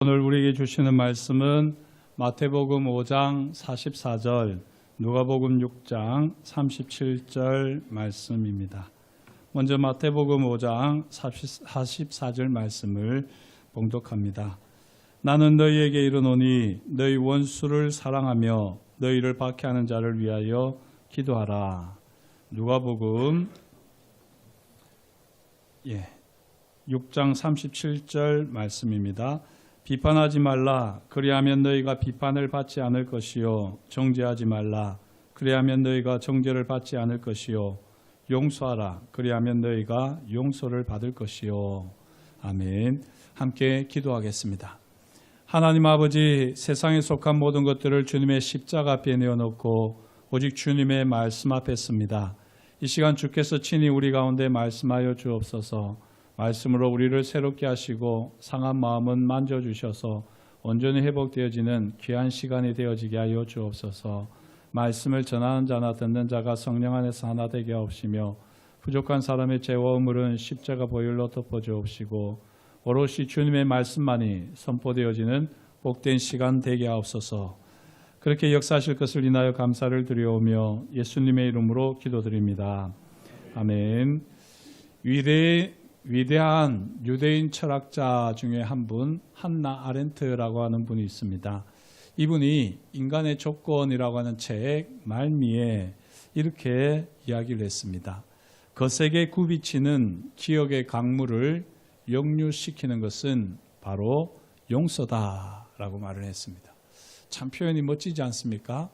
오늘 우리에게 주시는 말씀은 마태복음 5장 44절, 누가복음 6장 37절 말씀입니다. 먼저 마태복음 5장 44절 말씀을 봉독합니다. 나는 너희에게 이르노니 너희 원수를 사랑하며 너희를 박해하는 자를 위하여 기도하라. 누가복음 6장 37절 말씀입니다. 비판하지 말라. 그리하면 너희가 비판을 받지 않을 것이요. 정죄하지 말라. 그리하면 너희가 정죄를 받지 않을 것이요. 용서하라. 그리하면 너희가 용서를 받을 것이요. 아멘. 함께 기도하겠습니다. 하나님 아버지, 세상에 속한 모든 것들을 주님의 십자가 앞에 내어놓고 오직 주님의 말씀 앞에 씁니다. 이 시간 주께서 친히 우리 가운데 말씀하여 주옵소서. 말씀으로 우리를 새롭게 하시고 상한 마음은 만져주셔서 온전히 회복되어지는 귀한 시간이 되어지게 하여 주옵소서. 말씀을 전하는 자나 듣는 자가 성령 안에서 하나 되게 하옵시며 부족한 사람의 죄와 허물은 십자가 보혈로 덮어주옵시고 오롯이 주님의 말씀만이 선포되어지는 복된 시간 되게 하옵소서. 그렇게 역사하실 것을 인하여 감사를 드리오며 예수님의 이름으로 기도드립니다. 아멘. 위대한 유대인 철학자 중에 한 분, 한나 아렌트라고 하는 분이 있습니다. 이분이 인간의 조건이라고 하는 책 말미에 이렇게 이야기를 했습니다. 거세게 굽이치는 기억의 강물을 역류시키는 것은 바로 용서다라고 말을 했습니다. 참 표현이 멋지지 않습니까?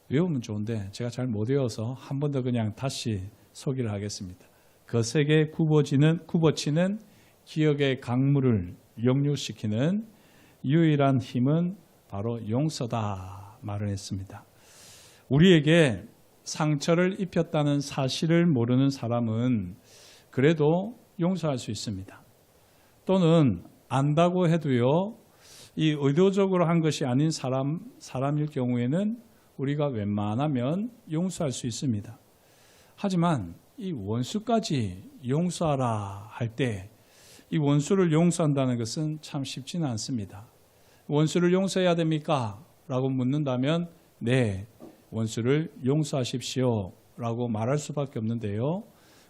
외우면 좋은데 제가 잘 못 외워서 한 번 더 그냥 다시 소개를 하겠습니다. 거세게 굽어치는 기억의 강물을 역류시키는 유일한 힘은 바로 용서다 말을 했습니다. 우리에게 상처를 입혔다는 사실을 모르는 사람은 그래도 용서할 수 있습니다. 또는 안다고 해도요, 이 의도적으로 한 것이 아닌 사람일 경우에는 우리가 웬만하면 용서할 수 있습니다. 하지만 이 원수까지 용서하라 할 때 이 원수를 용서한다는 것은 참 쉽지는 않습니다. 원수를 용서해야 됩니까? 라고 묻는다면 네, 원수를 용서하십시오 라고 말할 수밖에 없는데요.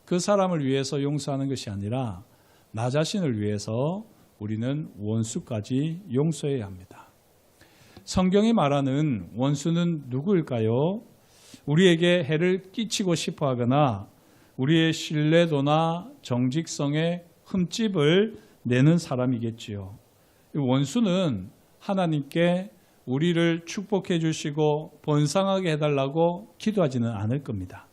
그 사람을 위해서 용서하는 것이 아니라 나 자신을 위해서 우리는 원수까지 용서해야 합니다. 성경이 말하는 원수는 누구일까요? 우리에게 해를 끼치고 싶어 하거나 우리의 신뢰도나 정직성에 흠집을 내는 사람이겠지요. 원수는 하나님께 우리를 축복해 주시고 번성하게 해달라고 기도하지는 않을 겁니다.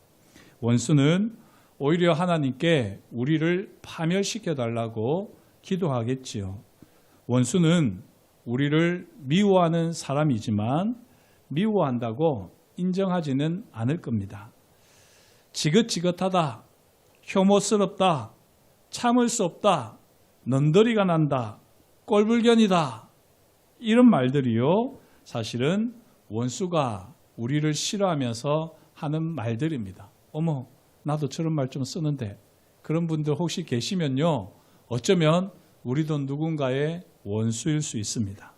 원수는 오히려 하나님께 우리를 파멸시켜 달라고 기도하겠지요. 원수는 우리를 미워하는 사람이지만 미워한다고 인정하지는 않을 겁니다. 지긋지긋하다, 혐오스럽다, 참을 수 없다, 넌더리가 난다, 꼴불견이다, 이런 말들이요, 사실은 원수가 우리를 싫어하면서 하는 말들입니다. 어머, 나도 저런 말 좀 쓰는데, 그런 분들 혹시 계시면요, 어쩌면 우리도 누군가의 원수일 수 있습니다.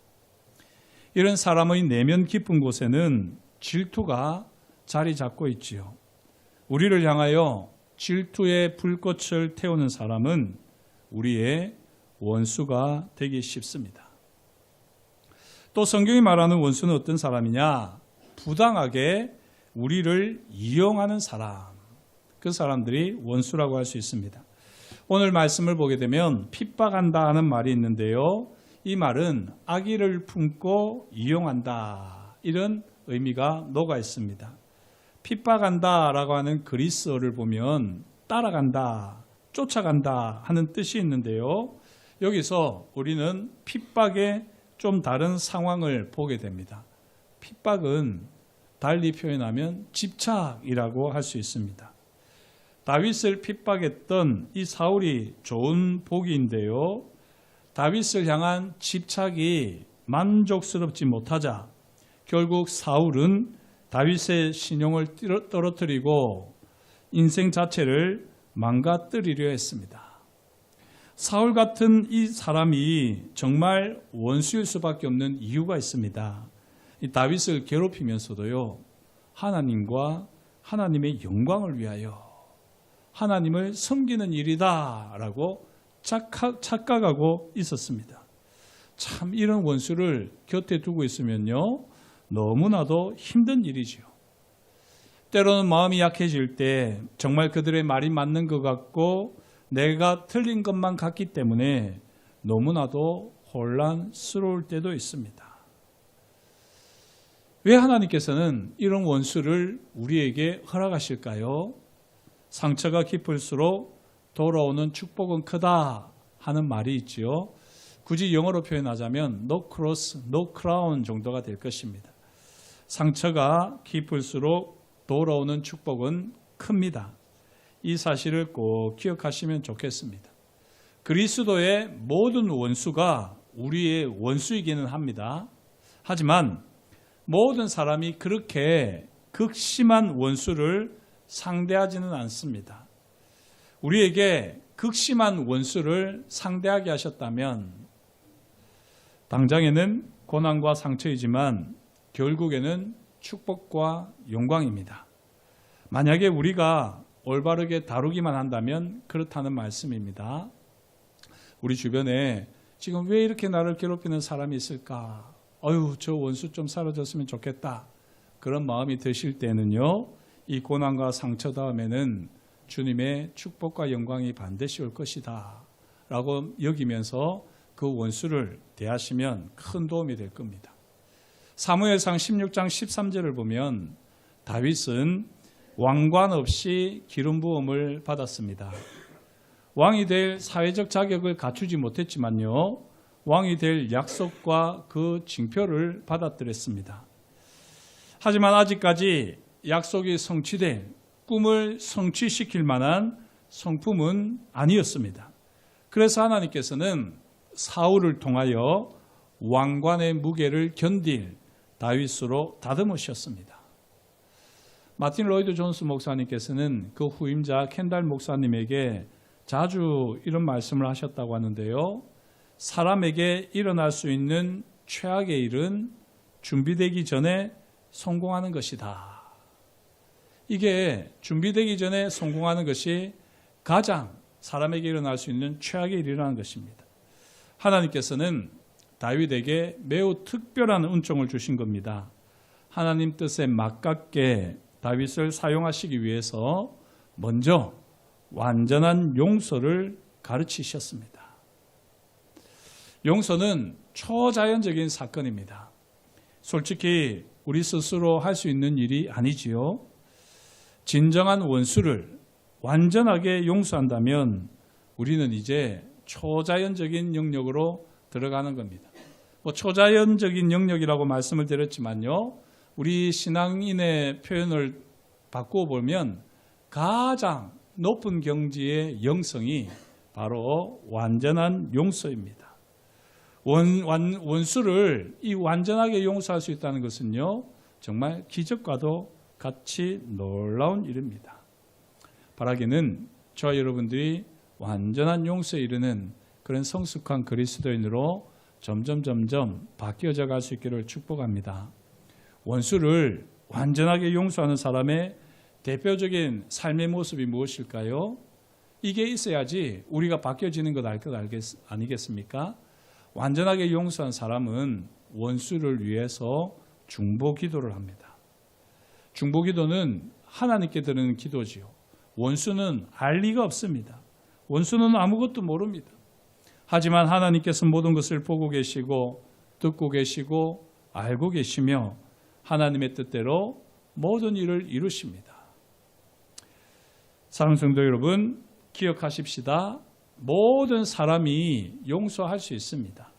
이런 사람의 내면 깊은 곳에는 질투가 자리 잡고 있지요. 우리를 향하여 질투의 불꽃을 태우는 사람은 우리의 원수가 되기 쉽습니다. 또 성경이 말하는 원수는 어떤 사람이냐? 부당하게 우리를 이용하는 사람. 그 사람들이 원수라고 할 수 있습니다. 오늘 말씀을 보게 되면 핍박한다 하는 말이 있는데요. 이 말은 악의를 품고 이용한다, 이런 의미가 녹아 있습니다. 핍박한다라고 하는 그리스어를 보면 따라간다, 쫓아간다 하는 뜻이 있는데요. 여기서 우리는 핍박의 좀 다른 상황을 보게 됩니다. 핍박은 달리 표현하면 집착이라고 할 수 있습니다. 다윗을 핍박했던 이 사울이 좋은 복인데요. 다윗을 향한 집착이 만족스럽지 못하자 결국 사울은 다윗의 신용을 떨어뜨리고 인생 자체를 망가뜨리려 했습니다. 사울 같은 이 사람이 정말 원수일 수밖에 없는 이유가 있습니다. 이 다윗을 괴롭히면서도요, 하나님과 하나님의 영광을 위하여 하나님을 섬기는 일이다라고 착각하고 있었습니다. 참 이런 원수를 곁에 두고 있으면요, 너무나도 힘든 일이지요. 때로는 마음이 약해질 때 정말 그들의 말이 맞는 것 같고 내가 틀린 것만 같기 때문에 너무나도 혼란스러울 때도 있습니다. 왜 하나님께서는 이런 원수를 우리에게 허락하실까요? 상처가 깊을수록 돌아오는 축복은 크다 하는 말이 있지요. 굳이 영어로 표현하자면 no cross, no crown 정도가 될 것입니다. 상처가 깊을수록 돌아오는 축복은 큽니다. 이 사실을 꼭 기억하시면 좋겠습니다. 그리스도의 모든 원수가 우리의 원수이기는 합니다. 하지만 모든 사람이 그렇게 극심한 원수를 상대하지는 않습니다. 우리에게 극심한 원수를 상대하게 하셨다면 당장에는 고난과 상처이지만 결국에는 축복과 영광입니다. 만약에 우리가 올바르게 다루기만 한다면 그렇다는 말씀입니다. 우리 주변에 지금 왜 이렇게 나를 괴롭히는 사람이 있을까? 저 원수 좀 사라졌으면 좋겠다. 그런 마음이 드실 때는요, 이 고난과 상처 다음에는 주님의 축복과 영광이 반드시 올 것이다 라고 여기면서 그 원수를 대하시면 큰 도움이 될 겁니다. 사무엘상 16장 13절을 보면 다윗은 왕관 없이 기름 부음을 받았습니다. 왕이 될 사회적 자격을 갖추지 못했지만요, 왕이 될 약속과 그 징표를 받아들였습니다. 하지만 아직까지 약속이 성취될 꿈을 성취시킬 만한 성품은 아니었습니다. 그래서 하나님께서는 사울을 통하여 왕관의 무게를 견딜 다윗으로 다듬으셨습니다. 마틴 로이드 존스 목사님께서는 그 후임자 켄달 목사님에게 자주 이런 말씀을 하셨다고 하는데요. 사람에게 일어날 수 있는 최악의 일은 준비되기 전에 성공하는 것이다. 이게 준비되기 전에 성공하는 것이 가장 사람에게 일어날 수 있는 최악의 일이라는 것입니다. 하나님께서는 다윗에게 매우 특별한 은총을 주신 겁니다. 하나님 뜻에 맞게 다윗을 사용하시기 위해서 먼저 완전한 용서를 가르치셨습니다. 용서는 초자연적인 사건입니다. 솔직히 우리 스스로 할 수 있는 일이 아니지요. 진정한 원수를 완전하게 용서한다면 우리는 이제 초자연적인 영역으로 들어가는 겁니다. 초자연적인 영역이라고 말씀을 드렸지만요, 우리 신앙인의 표현을 바꾸어 보면 가장 높은 경지의 영성이 바로 완전한 용서입니다. 원수를 이 완전하게 용서할 수 있다는 것은요, 정말 기적과도 같이 놀라운 일입니다. 바라기는 저와 여러분들이 완전한 용서에 이르는 그런 성숙한 그리스도인으로 점점 바뀌어져 갈 수 있기를 축복합니다. 원수를 완전하게 용서하는 사람의 대표적인 삶의 모습이 무엇일까요? 이게 있어야지 우리가 바뀌어지는 것 아니겠습니까? 완전하게 용서한 사람은 원수를 위해서 중보기도를 합니다. 중보기도는 하나님께 드리는 기도지요. 원수는 알 리가 없습니다. 원수는 아무것도 모릅니다. 하지만 하나님께서 모든 것을 보고 계시고 듣고 계시고 알고 계시며 하나님의 뜻대로 모든 일을 이루십니다. 사랑하는 성도 여러분, 기억하십시다. 모든 사람이 용서할 수 있습니다.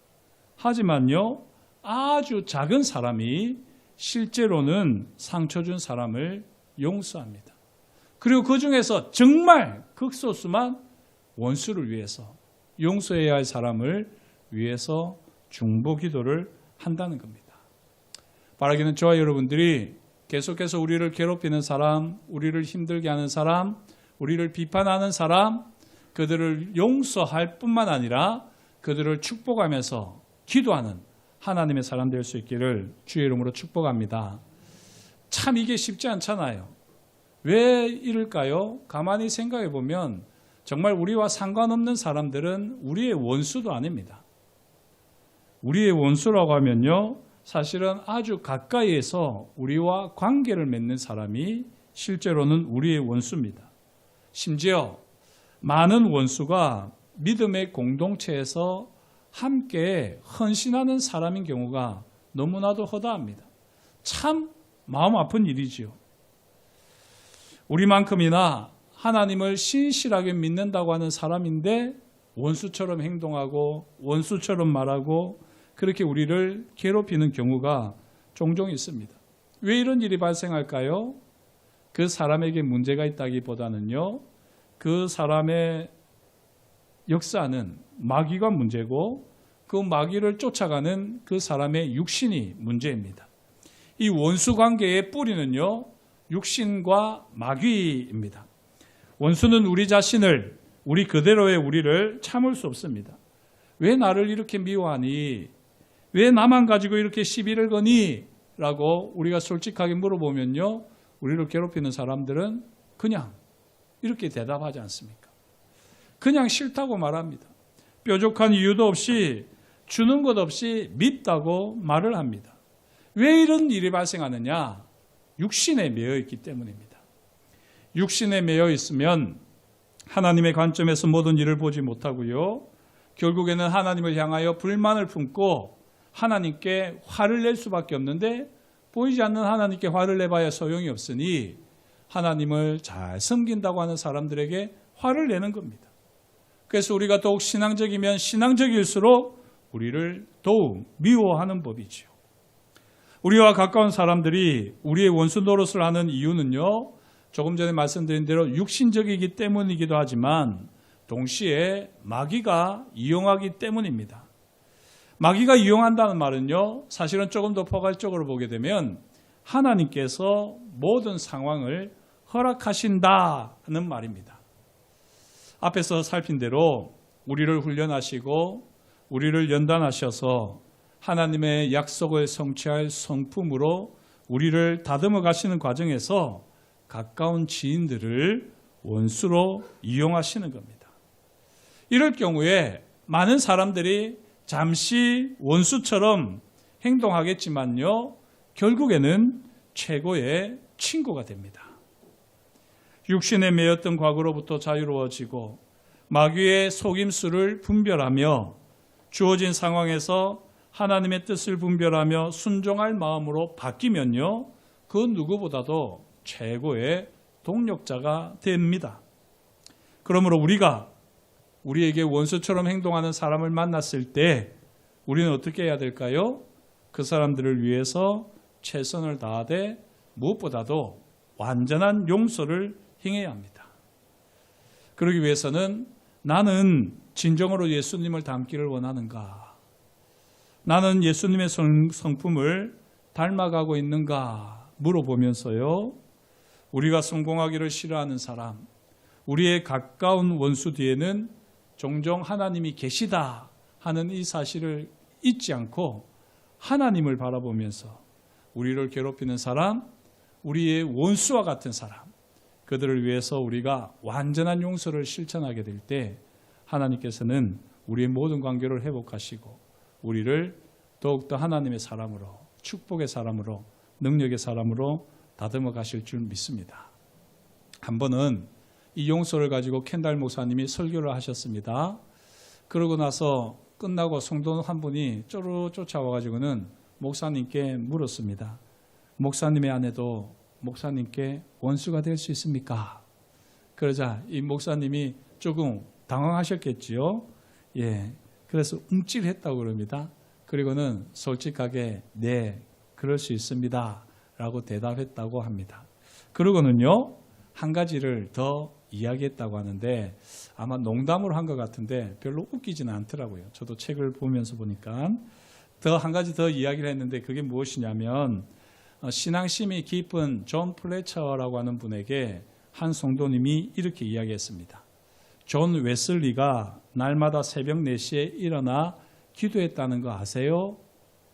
하지만요, 아주 작은 사람이 실제로는 상처 준 사람을 용서합니다. 그리고 그 중에서 정말 극소수만 원수를 위해서, 용서해야 할 사람을 위해서 중보기도를 한다는 겁니다. 바라기는 저와 여러분들이 계속해서 우리를 괴롭히는 사람, 우리를 힘들게 하는 사람, 우리를 비판하는 사람, 그들을 용서할 뿐만 아니라 그들을 축복하면서 기도하는 하나님의 사람 될 수 있기를 주의 이름으로 축복합니다. 참 이게 쉽지 않잖아요. 왜 이럴까요? 가만히 생각해 보면 정말 우리와 상관없는 사람들은 우리의 원수도 아닙니다. 우리의 원수라고 하면요, 사실은 아주 가까이에서 우리와 관계를 맺는 사람이 실제로는 우리의 원수입니다. 심지어 많은 원수가 믿음의 공동체에서 함께 헌신하는 사람인 경우가 너무나도 허다합니다. 참 마음 아픈 일이지요. 우리만큼이나 하나님을 신실하게 믿는다고 하는 사람인데 원수처럼 행동하고 원수처럼 말하고 그렇게 우리를 괴롭히는 경우가 종종 있습니다. 왜 이런 일이 발생할까요? 그 사람에게 문제가 있다기보다는요, 그 사람의 역사는 마귀가 문제고 그 마귀를 쫓아가는 그 사람의 육신이 문제입니다. 이 원수 관계의 뿌리는요, 육신과 마귀입니다. 원수는 우리 자신을, 우리 그대로의 우리를 참을 수 없습니다. 왜 나를 이렇게 미워하니? 왜 나만 가지고 이렇게 시비를 거니? 라고 우리가 솔직하게 물어보면요, 우리를 괴롭히는 사람들은 그냥 이렇게 대답하지 않습니까? 그냥 싫다고 말합니다. 뾰족한 이유도 없이, 주는 것 없이 밉다고 말을 합니다. 왜 이런 일이 발생하느냐? 육신에 매여 있기 때문입니다. 육신에 매여 있으면 하나님의 관점에서 모든 일을 보지 못하고요, 결국에는 하나님을 향하여 불만을 품고 하나님께 화를 낼 수밖에 없는데, 보이지 않는 하나님께 화를 내봐야 소용이 없으니 하나님을 잘 섬긴다고 하는 사람들에게 화를 내는 겁니다. 그래서 우리가 더욱 신앙적이면 신앙적일수록 우리를 더욱 미워하는 법이지요. 우리와 가까운 사람들이 우리의 원수 노릇을 하는 이유는요, 조금 전에 말씀드린 대로 육신적이기 때문이기도 하지만 동시에 마귀가 이용하기 때문입니다. 마귀가 이용한다는 말은요, 사실은 조금 더 포괄적으로 보게 되면 하나님께서 모든 상황을 허락하신다는 말입니다. 앞에서 살핀 대로 우리를 훈련하시고 우리를 연단하셔서 하나님의 약속을 성취할 성품으로 우리를 다듬어 가시는 과정에서 가까운 지인들을 원수로 이용하시는 겁니다. 이럴 경우에 많은 사람들이 잠시 원수처럼 행동하겠지만요, 결국에는 최고의 친구가 됩니다. 육신에 매였던 과거로부터 자유로워지고 마귀의 속임수를 분별하며 주어진 상황에서 하나님의 뜻을 분별하며 순종할 마음으로 바뀌면요, 그 누구보다도 최고의 동력자가 됩니다. 그러므로 우리에게 원수처럼 행동하는 사람을 만났을 때 우리는 어떻게 해야 될까요? 그 사람들을 위해서 최선을 다하되 무엇보다도 완전한 용서를 행해야 합니다. 그러기 위해서는 나는 진정으로 예수님을 닮기를 원하는가? 나는 예수님의 성품을 닮아가고 있는가? 물어보면서요, 우리가 성공하기를 싫어하는 사람, 우리의 가까운 원수 뒤에는 종종 하나님이 계시다 하는 이 사실을 잊지 않고 하나님을 바라보면서 우리를 괴롭히는 사람, 우리의 원수와 같은 사람, 그들을 위해서 우리가 완전한 용서를 실천하게 될 때 하나님께서는 우리의 모든 관계를 회복하시고 우리를 더욱더 하나님의 사람으로, 축복의 사람으로, 능력의 사람으로 다듬어 가실 줄 믿습니다. 한 번은 이 용서를 가지고 켄달 목사님이 설교를 하셨습니다. 그러고 나서 끝나고 성도 한 분이 쪼르 쫓아와가지고는 목사님께 물었습니다. 목사님의 아내도 목사님께 원수가 될 수 있습니까? 그러자 이 목사님이 조금 당황하셨겠지요. 예, 그래서 움찔했다고 그럽니다. 그리고는 솔직하게 네, 그럴 수 있습니다 라고 대답했다고 합니다. 그러고는요, 한 가지를 더 이야기했다고 하는데 아마 농담으로 한 것 같은데 별로 웃기지는 않더라고요. 저도 책을 보면서 보니까 한 가지 더 이야기를 했는데 그게 무엇이냐면 신앙심이 깊은 존 플래처라고 하는 분에게 한 성도님이 이렇게 이야기했습니다. 존 웨슬리가 날마다 새벽 4시에 일어나 기도했다는 거 아세요?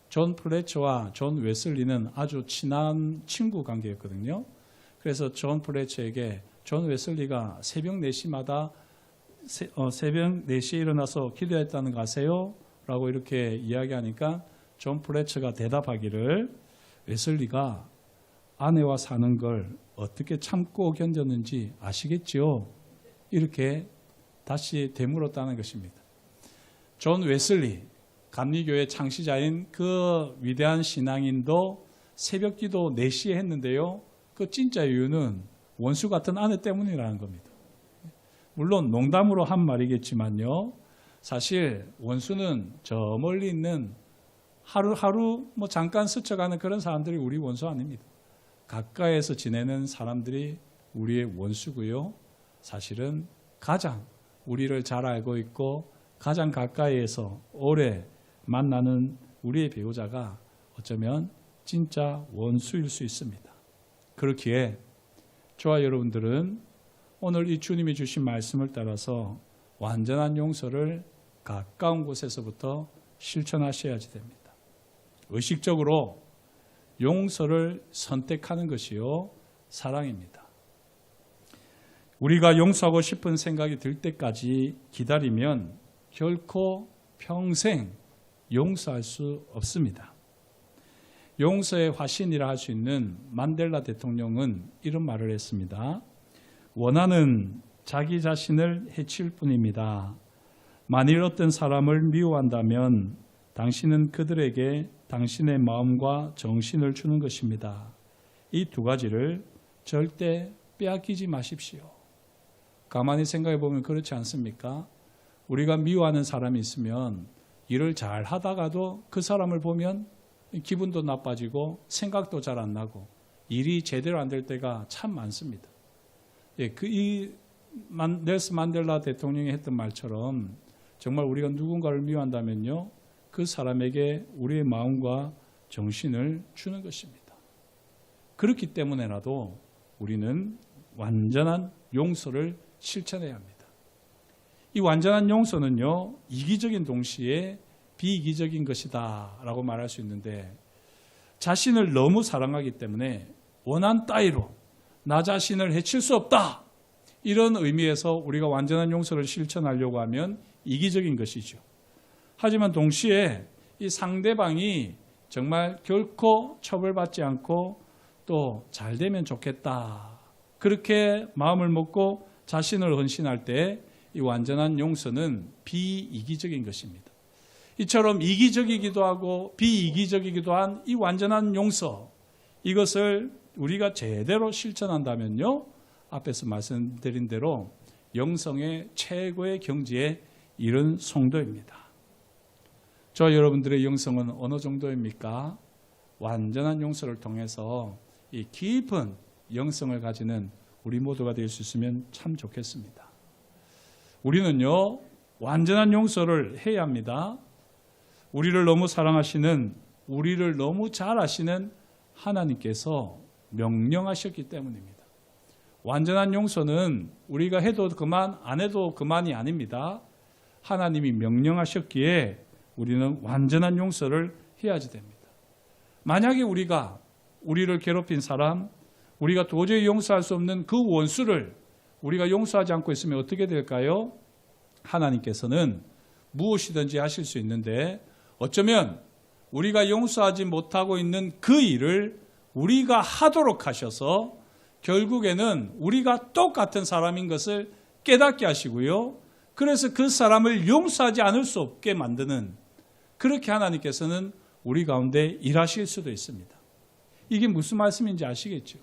존 플래처와 존 웨슬리는 아주 친한 친구 관계였거든요. 그래서 존 플래처에게 존 웨슬리가 새벽 4시마다 새벽 4시에 일어나서 기도했다는 거 아세요? 라고 이렇게 이야기하니까 존 플래처가 대답하기를 웨슬리가 아내와 사는 걸 어떻게 참고 견뎠는지 아시겠죠? 이렇게 다시 되물었다는 것입니다. 존 웨슬리, 감리교회 창시자인 그 위대한 신앙인도 새벽 기도 4시에 했는데요. 그 진짜 이유는 원수 같은 아내 때문이라는 겁니다. 물론 농담으로 한 말이겠지만요. 사실 원수는 저 멀리 있는 하루하루 잠깐 스쳐가는 그런 사람들이 우리 원수 아닙니다. 가까이에서 지내는 사람들이 우리의 원수고요. 사실은 가장 우리를 잘 알고 있고 가장 가까이에서 오래 만나는 우리의 배우자가 어쩌면 진짜 원수일 수 있습니다. 그렇기에 저와 여러분들은 오늘 이 주님이 주신 말씀을 따라서 완전한 용서를 가까운 곳에서부터 실천하셔야지 됩니다. 의식적으로 용서를 선택하는 것이요 사랑입니다. 우리가 용서하고 싶은 생각이 들 때까지 기다리면 결코 평생 용서할 수 없습니다. 용서의 화신이라 할 수 있는 만델라 대통령은 이런 말을 했습니다. 원한은 자기 자신을 해칠 뿐입니다. 만일 어떤 사람을 미워한다면 당신은 그들에게 당신의 마음과 정신을 주는 것입니다. 이 두 가지를 절대 빼앗기지 마십시오. 가만히 생각해 보면 그렇지 않습니까? 우리가 미워하는 사람이 있으면 일을 잘 하다가도 그 사람을 보면 기분도 나빠지고 생각도 잘 안 나고 일이 제대로 안 될 때가 참 많습니다. 예, 넬슨 만델라 대통령이 했던 말처럼 정말 우리가 누군가를 미워한다면요, 그 사람에게 우리의 마음과 정신을 주는 것입니다. 그렇기 때문에라도 우리는 완전한 용서를 실천해야 합니다. 이 완전한 용서는요, 이기적인 동시에 비이기적인 것이다 라고 말할 수 있는데, 자신을 너무 사랑하기 때문에 원한 따위로 나 자신을 해칠 수 없다, 이런 의미에서 우리가 완전한 용서를 실천하려고 하면 이기적인 것이죠. 하지만 동시에 이 상대방이 정말 결코 처벌받지 않고 또 잘 되면 좋겠다, 그렇게 마음을 먹고 자신을 헌신할 때 이 완전한 용서는 비이기적인 것입니다. 이처럼 이기적이기도 하고 비이기적이기도 한 이 완전한 용서, 이것을 우리가 제대로 실천한다면요, 앞에서 말씀드린 대로 영성의 최고의 경지에 이른 성도입니다. 저 여러분들의 영성은 어느 정도입니까? 완전한 용서를 통해서 이 깊은 영성을 가지는 우리 모두가 될 수 있으면 참 좋겠습니다. 우리는요, 완전한 용서를 해야 합니다. 우리를 너무 사랑하시는, 우리를 너무 잘 아시는 하나님께서 명령하셨기 때문입니다. 완전한 용서는 우리가 해도 그만, 안 해도 그만이 아닙니다. 하나님이 명령하셨기에 우리는 완전한 용서를 해야지 됩니다. 만약에 우리가 우리를 괴롭힌 사람, 우리가 도저히 용서할 수 없는 그 원수를 우리가 용서하지 않고 있으면 어떻게 될까요? 하나님께서는 무엇이든지 하실 수 있는데, 어쩌면 우리가 용서하지 못하고 있는 그 일을 우리가 하도록 하셔서 결국에는 우리가 똑같은 사람인 것을 깨닫게 하시고요, 그래서 그 사람을 용서하지 않을 수 없게 만드는, 그렇게 하나님께서는 우리 가운데 일하실 수도 있습니다. 이게 무슨 말씀인지 아시겠죠?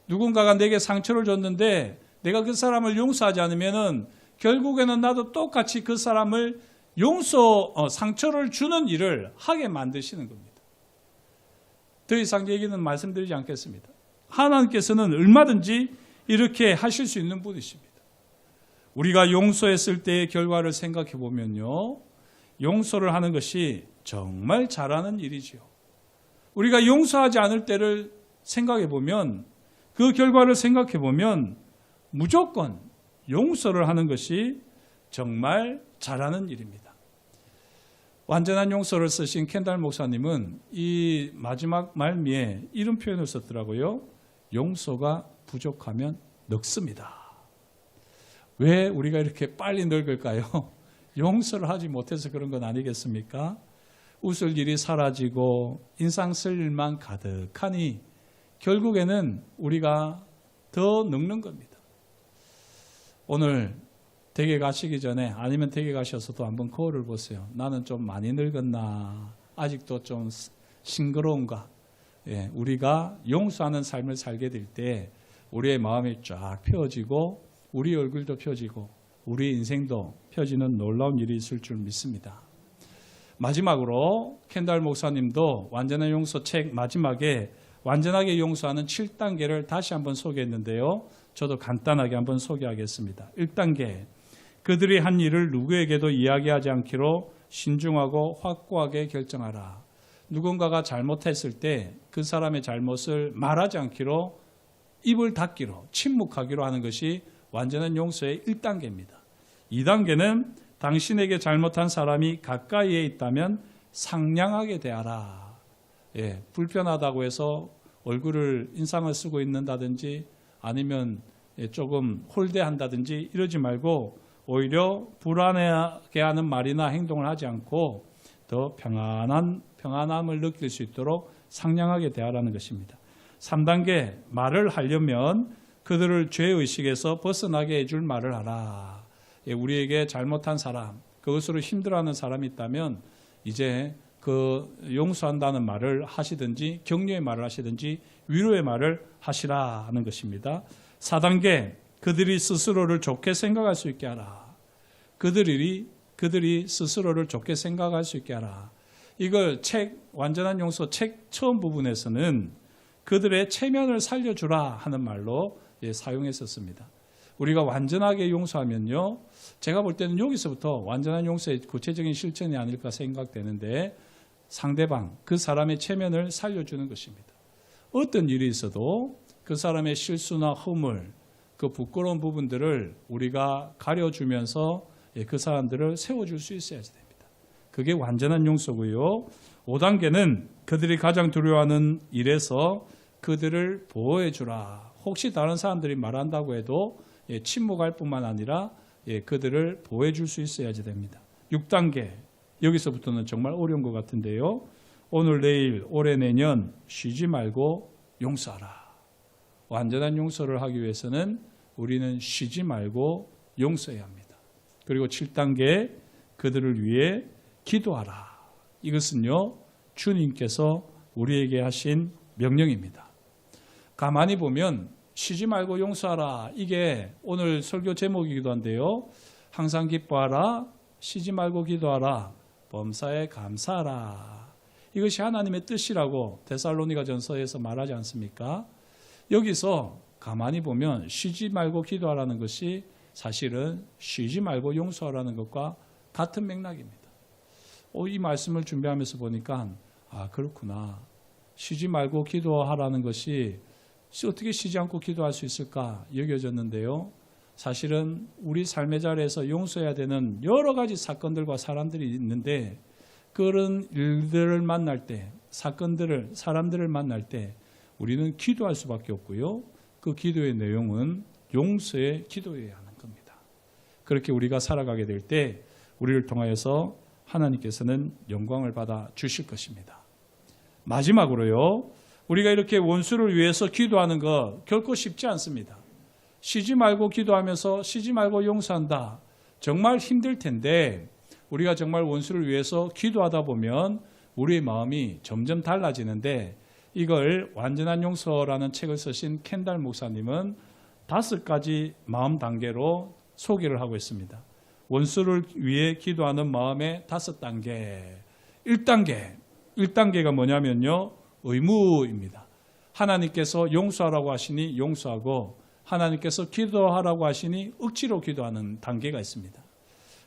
누군가가 내게 상처를 줬는데 내가 그 사람을 용서하지 않으면은 결국에는 나도 똑같이 그 사람을 상처를 주는 일을 하게 만드시는 겁니다. 더 이상 얘기는 말씀드리지 않겠습니다. 하나님께서는 얼마든지 이렇게 하실 수 있는 분이십니다. 우리가 용서했을 때의 결과를 생각해 보면요, 용서를 하는 것이 정말 잘하는 일이지요. 우리가 용서하지 않을 때를 생각해 보면, 그 결과를 생각해 보면 무조건 용서를 하는 것이 정말 잘하는 일입니다. 완전한 용서를 쓰신 켄달 목사님은 이 마지막 말미에 이런 표현을 썼더라고요. 용서가 부족하면 늙습니다. 왜 우리가 이렇게 빨리 늙을까요? 용서를 하지 못해서 그런 건 아니겠습니까? 웃을 일이 사라지고 인상 쓸 일만 가득하니 결국에는 우리가 더 늙는 겁니다. 오늘 댁에 가시기 전에 아니면 댁에 가셔서도 한번 거울을 보세요. 나는 좀 많이 늙었나? 아직도 좀 싱그러운가? 예, 우리가 용서하는 삶을 살게 될 때 우리의 마음이 쫙 펴지고 우리 얼굴도 펴지고 우리 인생도 펴지는 놀라운 일이 있을 줄 믿습니다. 마지막으로 켄달 목사님도 완전한 용서 책 마지막에 완전하게 용서하는 7단계를 다시 한번 소개했는데요. 저도 간단하게 한번 소개하겠습니다. 1단계, 그들이 한 일을 누구에게도 이야기하지 않기로 신중하고 확고하게 결정하라. 누군가가 잘못했을 때 그 사람의 잘못을 말하지 않기로 입을 닫기로 침묵하기로 하는 것이 완전한 용서의 1단계입니다. 2단계는 당신에게 잘못한 사람이 가까이에 있다면 상냥하게 대하라. 예, 불편하다고 해서 얼굴을 인상을 쓰고 있는다든지 아니면 조금 홀대한다든지 이러지 말고 오히려 불안하게 하는 말이나 행동을 하지 않고 더 평안함을 느낄 수 있도록 상냥하게 대하라는 것입니다. 3단계, 말을 하려면 그들을 죄의식에서 벗어나게 해줄 말을 하라. 예, 우리에게 잘못한 사람, 그것으로 힘들어하는 사람이 있다면 이제 그 용서한다는 말을 하시든지 격려의 말을 하시든지 위로의 말을 하시라 하는 것입니다. 4단계, 그들이 스스로를 좋게 생각할 수 있게 하라. 그들이 스스로를 좋게 생각할 수 있게 하라. 이걸 완전한 용서 책 처음 부분에서는 그들의 체면을 살려주라 하는 말로 사용했었습니다. 우리가 완전하게 용서하면요, 제가 볼 때는 여기서부터 완전한 용서의 구체적인 실천이 아닐까 생각되는데 상대방, 그 사람의 체면을 살려주는 것입니다. 어떤 일이 있어도 그 사람의 실수나 허물, 그 부끄러운 부분들을 우리가 가려주면서 그 사람들을 세워줄 수 있어야 됩니다. 그게 완전한 용서고요. 5단계는 그들이 가장 두려워하는 일에서 그들을 보호해 주라. 혹시 다른 사람들이 말한다고 해도 침묵할 뿐만 아니라 그들을 보호해 줄 수 있어야 됩니다. 6단계, 여기서부터는 정말 어려운 것 같은데요. 오늘, 내일, 올해, 내년 쉬지 말고 용서하라. 완전한 용서를 하기 위해서는 우리는 쉬지 말고 용서해야 합니다. 그리고 7단계, 그들을 위해 기도하라. 이것은요, 주님께서 우리에게 하신 명령입니다. 가만히 보면 쉬지 말고 용서하라. 이게 오늘 설교 제목이기도 한데요. 항상 기뻐하라. 쉬지 말고 기도하라. 범사에 감사하라. 이것이 하나님의 뜻이라고 데살로니가 전서에서 말하지 않습니까? 여기서 가만히 보면 쉬지 말고 기도하라는 것이 사실은 쉬지 말고 용서하라는 것과 같은 맥락입니다. 이 말씀을 준비하면서 보니까 그렇구나. 쉬지 말고 기도하라는 것이 어떻게 쉬지 않고 기도할 수 있을까 여겨졌는데요. 사실은 우리 삶의 자리에서 용서해야 되는 여러 가지 사건들과 사람들이 있는데 그런 일들을 만날 때, 사람들을 만날 때 우리는 기도할 수밖에 없고요. 그 기도의 내용은 용서의 기도여야 하는 겁니다. 그렇게 우리가 살아가게 될 때 우리를 통하여서 하나님께서는 영광을 받아 주실 것입니다. 마지막으로요, 우리가 이렇게 원수를 위해서 기도하는 것 결코 쉽지 않습니다. 쉬지 말고 기도하면서 쉬지 말고 용서한다. 정말 힘들 텐데 우리가 정말 원수를 위해서 기도하다 보면 우리의 마음이 점점 달라지는데 이걸 완전한 용서라는 책을 쓰신 켄달 목사님은 5가지 마음 단계로 소개를 하고 있습니다. 원수를 위해 기도하는 마음의 5단계. 1단계가 뭐냐면요, 의무입니다. 하나님께서 용서하라고 하시니 용서하고 하나님께서 기도하라고 하시니 억지로 기도하는 단계가 있습니다.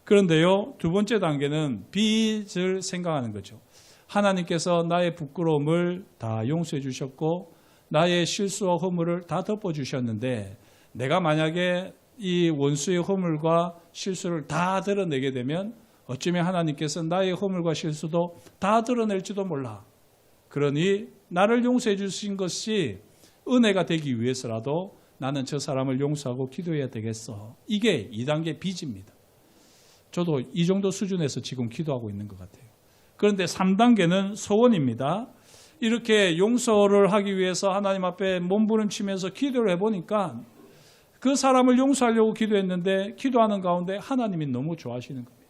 그런데요, 2번째 단계는 빚을 생각하는 거죠. 하나님께서 나의 부끄러움을 다 용서해 주셨고 나의 실수와 허물을 다 덮어주셨는데 내가 만약에 이 원수의 허물과 실수를 다 드러내게 되면 어쩌면 하나님께서 나의 허물과 실수도 다 드러낼지도 몰라. 그러니 나를 용서해 주신 것이 은혜가 되기 위해서라도 나는 저 사람을 용서하고 기도해야 되겠어. 이게 2단계 빚입니다. 저도 이 정도 수준에서 지금 기도하고 있는 것 같아요. 그런데 3단계는 소원입니다. 이렇게 용서를 하기 위해서 하나님 앞에 몸부림치면서 기도를 해보니까 그 사람을 용서하려고 기도했는데 기도하는 가운데 하나님이 너무 좋아하시는 겁니다.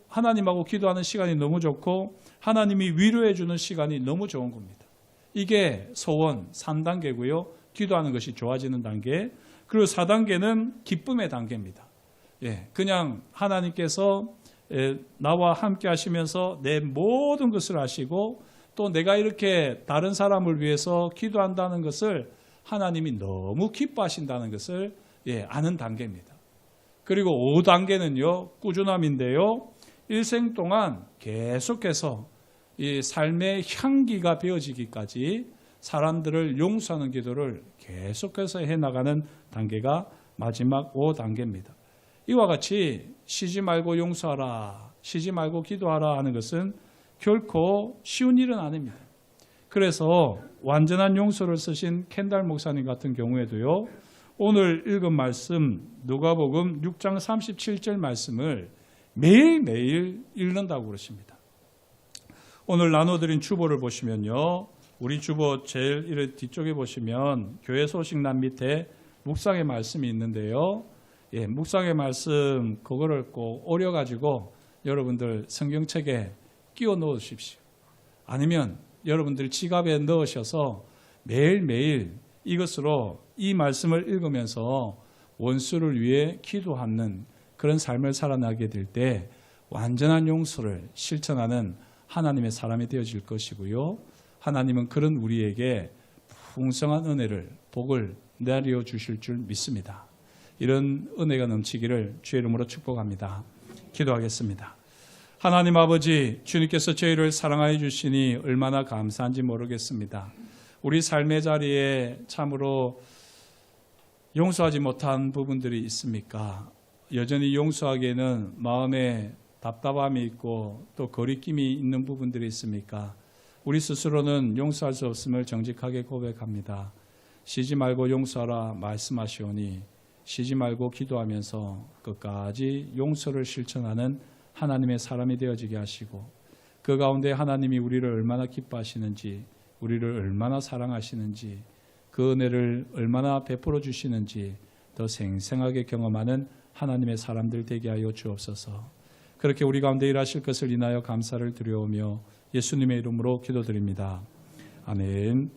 하나님하고 기도하는 시간이 너무 좋고 하나님이 위로해 주는 시간이 너무 좋은 겁니다. 이게 소원 3단계고요. 기도하는 것이 좋아지는 단계. 그리고 4단계는 기쁨의 단계입니다. 그냥 하나님께서 나와 함께 하시면서 내 모든 것을 아시고 또 내가 이렇게 다른 사람을 위해서 기도한다는 것을 하나님이 너무 기뻐하신다는 것을 아는 단계입니다. 그리고 5단계는요, 꾸준함인데요. 일생 동안 계속해서 이 삶의 향기가 배어지기까지 사람들을 용서하는 기도를 계속해서 해나가는 단계가 마지막 5단계입니다. 이와 같이 쉬지 말고 용서하라, 쉬지 말고 기도하라 하는 것은 결코 쉬운 일은 아닙니다. 그래서 완전한 용서를 쓰신 켄달 목사님 같은 경우에도요, 오늘 읽은 말씀 누가복음 6장 37절 말씀을 매일매일 읽는다고 그러십니다. 오늘 나눠드린 주보를 보시면요, 우리 주보 제일 뒤쪽에 보시면 교회 소식란 밑에 묵상의 말씀이 있는데요, 묵상의 말씀 그거를 꼭 오려가지고 여러분들 성경책에 끼워 넣으십시오. 아니면 여러분들 지갑에 넣으셔서 매일매일 이것으로 이 말씀을 읽으면서 원수를 위해 기도하는 그런 삶을 살아나게 될 때 완전한 용서를 실천하는 하나님의 사람이 되어질 것이고요. 하나님은 그런 우리에게 풍성한 은혜를, 복을 내려 주실 줄 믿습니다. 이런 은혜가 넘치기를 주의 이름으로 축복합니다. 기도하겠습니다. 하나님 아버지, 주님께서 저희를 사랑하여 주시니 얼마나 감사한지 모르겠습니다. 우리 삶의 자리에 참으로 용서하지 못한 부분들이 있습니까? 여전히 용서하기에는 마음에 답답함이 있고 또 거리낌이 있는 부분들이 있습니까? 우리 스스로는 용서할 수 없음을 정직하게 고백합니다. 쉬지 말고 용서하라 말씀하시오니 쉬지 말고 기도하면서 끝까지 용서를 실천하는 하나님의 사람이 되어지게 하시고 그 가운데 하나님이 우리를 얼마나 기뻐하시는지, 우리를 얼마나 사랑하시는지, 그 은혜를 얼마나 베풀어 주시는지 더 생생하게 경험하는 하나님의 사람들 되게 하여 주옵소서. 그렇게 우리 가운데 일하실 것을 인하여 감사를 드려오며 예수님의 이름으로 기도드립니다. 아멘.